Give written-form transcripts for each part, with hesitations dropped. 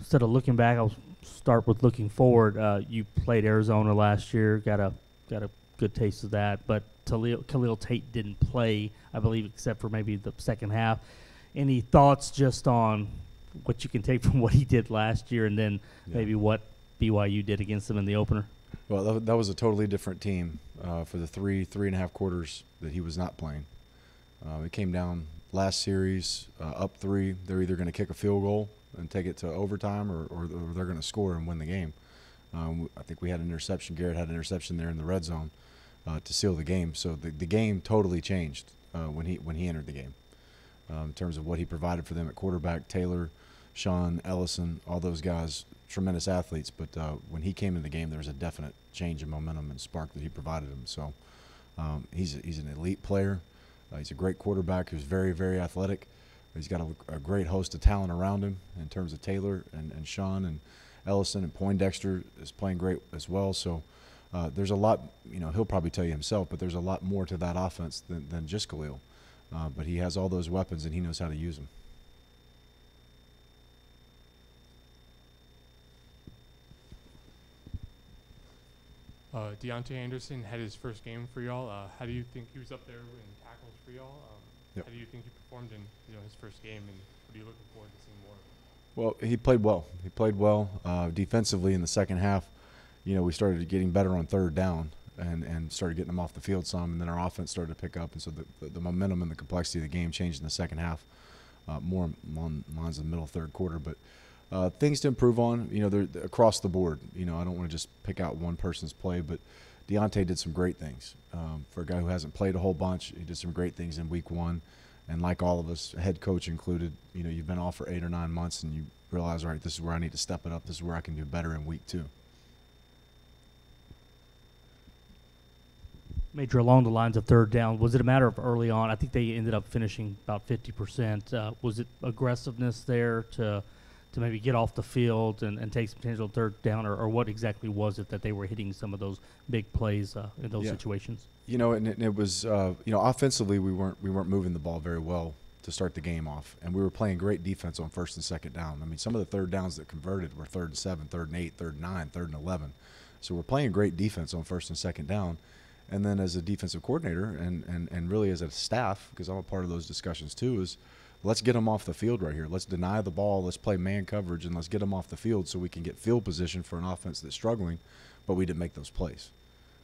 instead of looking back, I'll start with looking forward. You played Arizona last year, got a good taste of that, but Khalil Tate didn't play, I believe, except for maybe the second half. Any thoughts just on what you can take from what he did last year, and then maybe what BYU did against them in the opener? Well, that was a totally different team for the three and a half quarters that he was not playing. It came down last series up 3. They're either going to kick a field goal and take it to overtime, or they're going to score and win the game. I think we had an interception. Garrett had an interception there in the red zone to seal the game. So the game totally changed when he entered the game in terms of what he provided for them at quarterback. Taylor, Sean, Ellison, all those guys, tremendous athletes. But when he came into the game, there was a definite change in momentum and spark that he provided them. So he's an elite player. He's a great quarterback who's very, very athletic. He's got a great host of talent around him in terms of Taylor and Sean and Ellison, and Poindexter is playing great as well. So there's a lot, he'll probably tell you himself, but there's a lot more to that offense than just Khalil. But he has all those weapons, and he knows how to use them. Deontay Anderson had his first game for y'all. How do you think he was up there in tackles for y'all? Yep. How do you think he performed in his first game, and what are you looking forward to seeing more? Well, he played well. He played well defensively in the second half. We started getting better on third down and started getting them off the field some, and then our offense started to pick up, and so the momentum and the complexity of the game changed in the second half, more on lines of the middle third quarter. But things to improve on, they're across the board. I don't want to just pick out one person's play, but Deontay did some great things. For a guy who hasn't played a whole bunch, he did some great things in week 1. And like all of us, head coach included, you've been off for 8 or 9 months, and you realize, all right, this is where I need to step it up. This is where I can do better in week 2. Major, along the lines of third down, was it a matter of early on? I think they ended up finishing about 50%. Was it aggressiveness there to maybe get off the field and take some potential third down, or what exactly was it that they were hitting some of those big plays in those situations? And it was, offensively we weren't moving the ball very well to start the game off, and we were playing great defense on first and second down. I mean, some of the third downs that converted were 3rd and 7, 3rd and 8, 3rd and 9, 3rd and 11. So we're playing great defense on first and second down. And then as a defensive coordinator and really as a staff, because I'm a part of those discussions too, is let's get them off the field right here. Let's deny the ball. Let's play man coverage, and let's get them off the field so we can get field position for an offense that's struggling, but we didn't make those plays.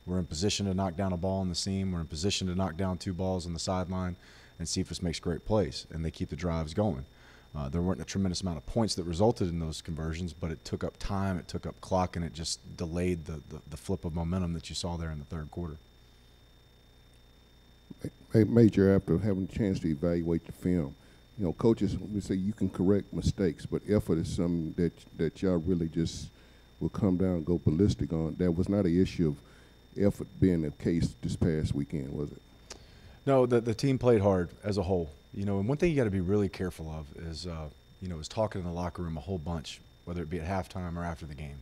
We're in position to knock down a ball on the seam. We're in position to knock down 2 balls on the sideline, and Cephas makes great plays, and they keep the drives going. There weren't a tremendous amount of points that resulted in those conversions, but it took up time, it took up clock, and it just delayed the flip of momentum that you saw there in the third quarter. Hey, Major, after having a chance to evaluate the film, coaches, we say you can correct mistakes, but effort is something that y'all really just will come down and go ballistic on. That was not an issue of effort being the case this past weekend, was it? No, the team played hard as a whole. And one thing you got to be really careful of is, is talking in the locker room a whole bunch, whether it be at halftime or after the game,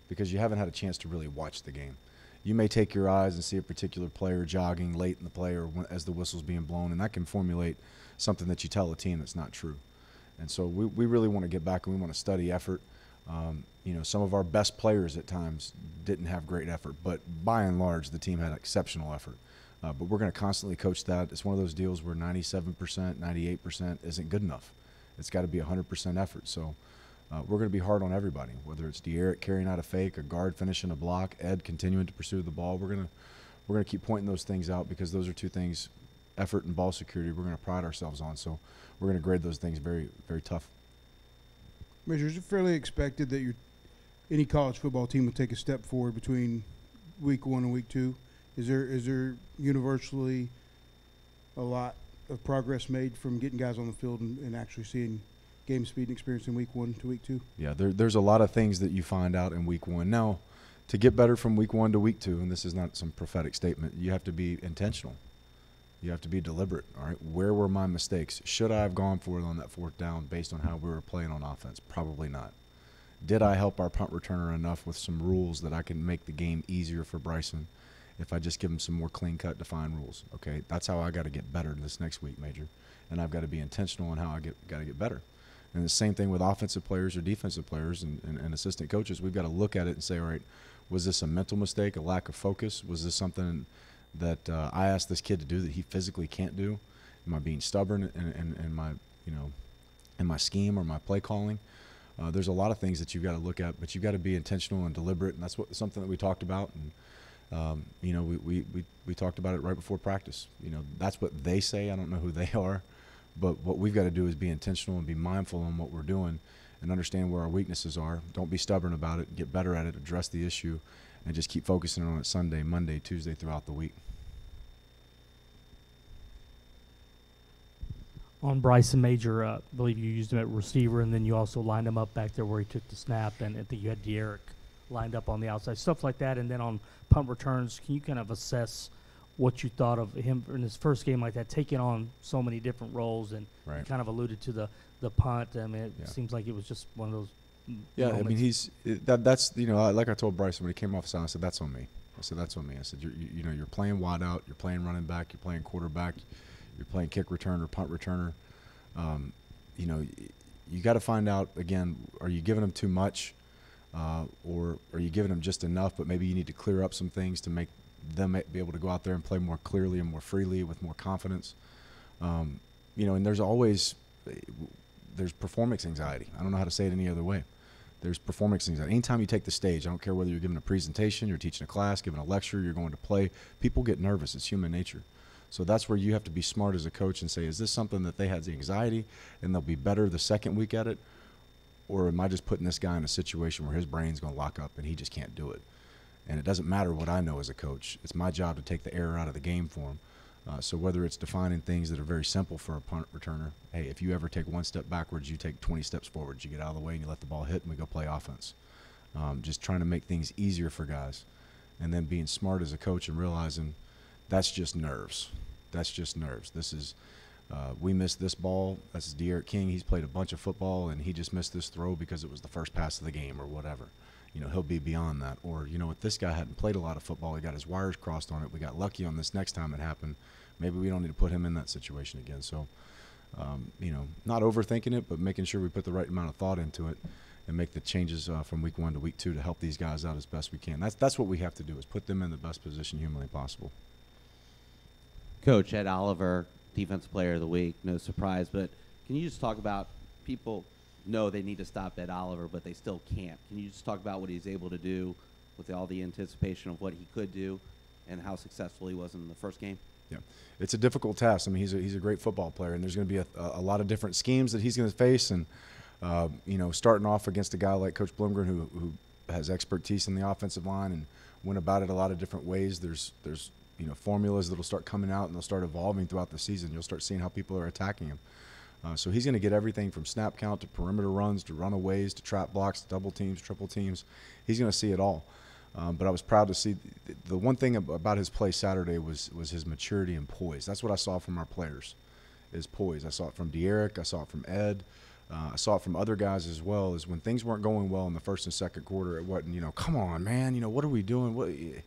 because you haven't had a chance to really watch the game. You may take your eyes and see a particular player jogging late in the play or as the whistle's being blown, and that can formulate something that you tell a team that's not true. And so we really want to get back and we want to study effort. Some of our best players at times didn't have great effort, but by and large, the team had exceptional effort. But we're going to constantly coach that. It's one of those deals where 97%, 98% isn't good enough. It's got to be 100% effort. So we're going to be hard on everybody, whether it's De'Eric carrying out a fake, a guard finishing a block, Ed continuing to pursue the ball. We're going to keep pointing those things out because those are 2 things, effort and ball security, we're going to pride ourselves on. So we're going to grade those things very, very tough. Major, is it fairly expected that any college football team will take a step forward between week 1 and week 2? Is there universally a lot of progress made from getting guys on the field and actually seeing game speed and experience in week 1 to week 2? Yeah, there's a lot of things that you find out in week 1. Now, to get better from week 1 to week 2, and this is not some prophetic statement, you have to be intentional. You have to be deliberate. All right, where were my mistakes? Should I have gone for it on that 4th down based on how we were playing on offense? Probably not. Did I help our punt returner enough with some rules that I can make the game easier for Bryson if I just give him some more clean-cut, defined rules? Okay, that's how I got to get better this next week, Major, and I've got to be intentional on how I got to get better. And the same thing with offensive players or defensive players and assistant coaches. We've got to look at it and say, all right, was this a mental mistake, a lack of focus? Was this something that I asked this kid to do that he physically can't do? Am I being stubborn in my, in my scheme or my play calling? There's a lot of things that you've got to look at, but you've got to be intentional and deliberate, and that's something that we talked about. And we talked about it right before practice. That's what they say. I don't know who they are, but what we've got to do is be intentional and be mindful on what we're doing and understand where our weaknesses are. Don't be stubborn about it. Get better at it. Address the issue, and just keep focusing on it Sunday, Monday, Tuesday, throughout the week. On Bryson Major, I believe you used him at receiver, and then you also lined him up back there where he took the snap, and I think you had De'Eric lined up on the outside, stuff like that. And then on punt returns, can you kind of assess what you thought of him in his first game like that, taking on so many different roles? And Right. you kind of alluded to the punt. I mean, it Yeah. seems like it was just one of those Yeah, moments. I mean, that's like I told Bryson when he came off the side, I said, that's on me. I said, that's on me. I said, you're playing wide out, you're playing running back, you're playing quarterback, you're playing kick returner, punt returner. You got to find out, again, are you giving them too much, or are you giving them just enough, but maybe you need to clear up some things to make them be able to go out there and play more clearly and more freely with more confidence. And there's performance anxiety. I don't know how to say it any other way. There's performance anxiety. Anytime you take the stage, I don't care whether you're giving a presentation, you're teaching a class, giving a lecture, you're going to play, people get nervous. It's human nature. So that's where you have to be smart as a coach and say, is this something that they had the anxiety and they'll be better the second week at it? Or am I just putting this guy in a situation where his brain's going to lock up and he just can't do it? And it doesn't matter what I know as a coach. It's my job to take the error out of the game for him. So whether it's defining things that are very simple for a punt returner, hey, if you ever take one step backwards, you take 20 steps forwards. You get out of the way and you let the ball hit and we go play offense. Just trying to make things easier for guys. And then being smart as a coach and realizing that's just nerves. That's just nerves. This is we missed this ball. That's De'Eric King. He's played a bunch of football, and he just missed this throw because it was the first pass of the game or whatever. He'll be beyond that. Or, what, this guy hadn't played a lot of football. He got his wires crossed on it. We got lucky on this next time it happened. Maybe we don't need to put him in that situation again. So, not overthinking it, but making sure we put the right amount of thought into it and make the changes from week 1 to week 2 to help these guys out as best we can. That's what we have to do, is put them in the best position humanly possible. Coach Ed Oliver, Defensive Player of the Week, no surprise, but can you just talk about, people know they need to stop Ed Oliver, but they still can't. Can you just talk about what he's able to do with all the anticipation of what he could do and how successful he was in the first game? Yeah, it's a difficult task. I mean, he's a great football player, and there's going to be a lot of different schemes that he's going to face. And starting off against a guy like Coach Blumgren, who has expertise in the offensive line and went about it a lot of different ways. There's formulas that'll start coming out and they'll start evolving throughout the season. You'll start seeing how people are attacking him. So he's going to get everything from snap count to perimeter runs to runaways to trap blocks, to double teams, triple teams. He's going to see it all. But I was proud to see the one thing about his play Saturday was his maturity and poise. That's what I saw from our players, is poise. I saw it from De'Eric. I saw it from Ed. I saw it from other guys as well. Is when things weren't going well in the first and second quarter, it wasn't, come on, man, what are we doing?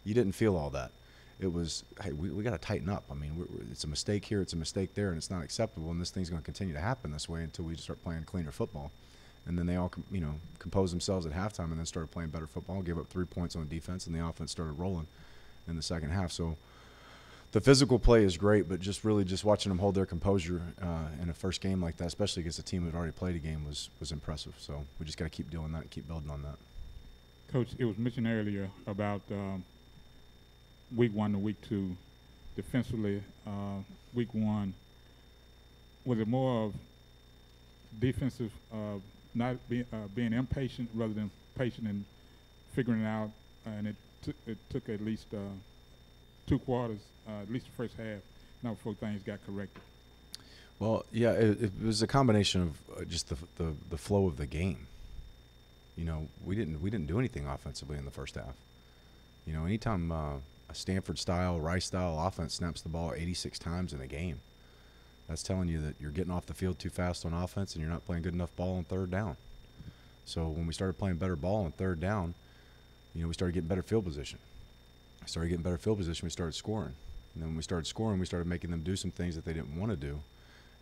You didn't feel all that. It was, hey, we got to tighten up. I mean, it's a mistake here, it's a mistake there, and it's not acceptable. And this thing's going to continue to happen this way until we start playing cleaner football. And then they all, composed themselves at halftime and then started playing better football, gave up 3 points on defense, and the offense started rolling in the second half. So the physical play is great, but just watching them hold their composure in a first game like that, especially against a team that had already played a game, was impressive. So we just got to keep doing that and keep building on that. Coach, it was mentioned earlier about week 1 to week 2. Defensively, week 1, was it more of defensive, not being impatient rather than patient and figuring it out? And it took at least 2 quarters, at least the first half, now before things got corrected. Well, yeah, it was a combination of just the flow of the game. We didn't do anything offensively in the first half. Anytime a Stanford-style, Rice-style offense snaps the ball 86 times in a game, that's telling you that you're getting off the field too fast on offense and you're not playing good enough ball on third down. So when we started playing better ball on third down, we started getting better field position. We started scoring. And then when we started scoring, we started making them do some things that they didn't want to do.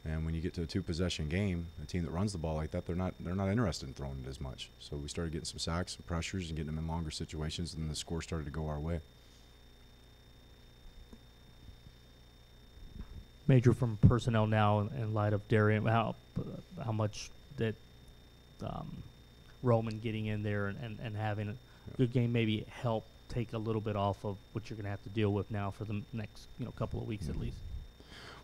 And when you get to a 2-possession game, a team that runs the ball like that, they're not interested in throwing it as much. So we started getting some sacks, some pressures, and getting them in longer situations, and the score started to go our way. Major, from personnel now in light of Darian, how much that Roman getting in there and having a good game maybe help take a little bit off of what you're going to have to deal with now for the next couple of weeks at least.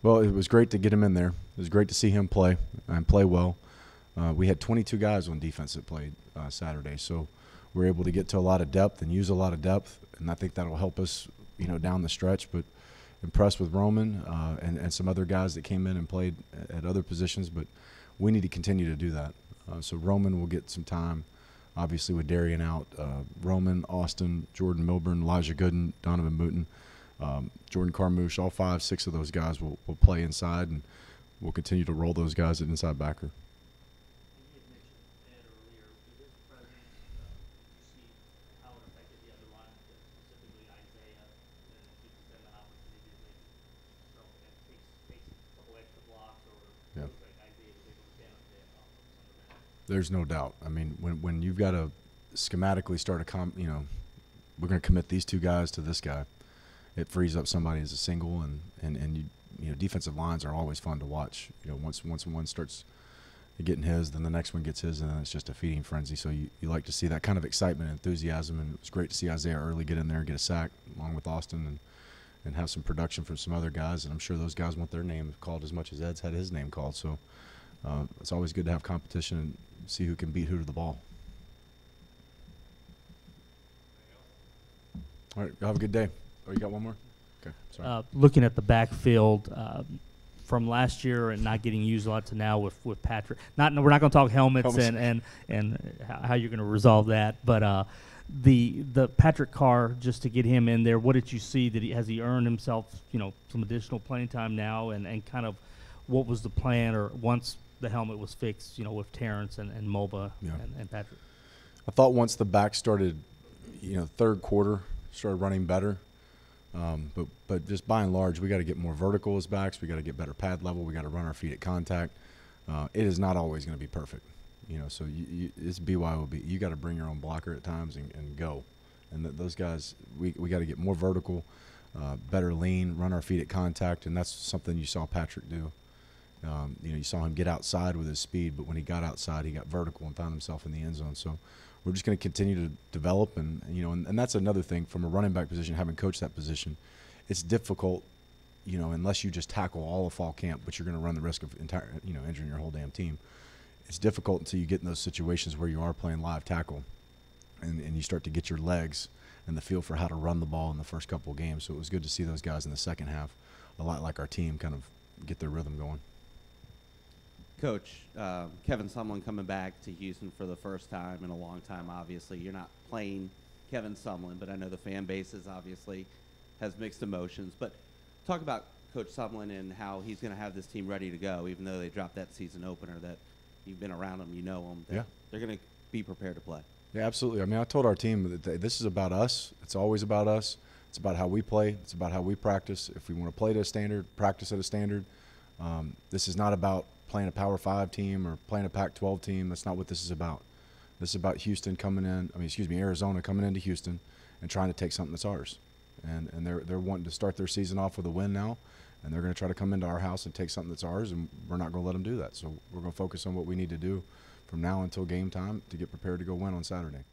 Well, it was great to get him in there. It was great to see him play and play well. We had 22 guys on defense that played Saturday, so we're able to get to a lot of depth and use a lot of depth, and I think that'll help us, down the stretch. But impressed with Roman and some other guys that came in and played at other positions, but we need to continue to do that. So Roman will get some time, obviously with Darian out. Roman, Austin, Jordan Milburn, Elijah Gooden, Donovan Mooten, Jordan Carmouche, all 5, 6 of those guys will play inside, and we'll continue to roll those guys at inside backer. Yeah. There's no doubt. I mean, when you've got to schematically start we're going to commit these 2 guys to this guy, it frees up somebody as a single, and defensive lines are always fun to watch. Once one starts getting his, then the next one gets his, and then it's just a feeding frenzy. So you like to see that kind of excitement and enthusiasm, and it was great to see Isaiah early get in there and get a sack along with Austin and have some production from some other guys, and I'm sure those guys want their name called as much as Ed's had his name called. So it's always good to have competition and see who can beat who to the ball. All right, have a good day. Oh, you got one more? Okay, sorry. Looking at the backfield from last year and not getting used a lot to now with Patrick. We're not going to talk helmets and how you're going to resolve that, but the Patrick Carr, just to get him in there, what did you see? Has he earned himself some additional playing time now, and kind of what was the plan, or once the helmet was fixed, with Terrence and Mulba and Patrick? I thought once the back started, third quarter started running better. But just by and large, we got to get more vertical as backs. We got to get better pad level. We got to run our feet at contact. It is not always going to be perfect, So it's BYOB. You got to bring your own blocker at times and go. And those guys, we got to get more vertical, better lean, run our feet at contact, and that's something you saw Patrick do. You saw him get outside with his speed, but when he got outside, he got vertical and found himself in the end zone. So we're just going to continue to develop, and that's another thing from a running back position, having coached that position. It's difficult, unless you just tackle all of fall camp, but you're going to run the risk of injuring your whole damn team. It's difficult until you get in those situations where you are playing live tackle, and you start to get your legs and the feel for how to run the ball in the first couple of games. So it was good to see those guys in the second half, a lot like our team, kind of get their rhythm going. Coach, Kevin Sumlin coming back to Houston for the first time in a long time. Obviously, you're not playing Kevin Sumlin, but I know the fan base obviously has mixed emotions. But talk about Coach Sumlin and how he's going to have this team ready to go, even though they dropped that season opener. That you've been around them, them. Yeah, they're going to be prepared to play. Yeah, absolutely. I mean, I told our team that this is about us. It's always about us. It's about how we play. It's about how we practice. If we want to play to a standard, practice at a standard. This is not about playing a Power 5 team or playing a Pac-12 team. That's not what this is about. This is about Arizona coming into Houston and trying to take something that's ours. And they're wanting to start their season off with a win now, and they're going to try to come into our house and take something that's ours, and we're not going to let them do that. So we're going to focus on what we need to do from now until game time to get prepared to go win on Saturday.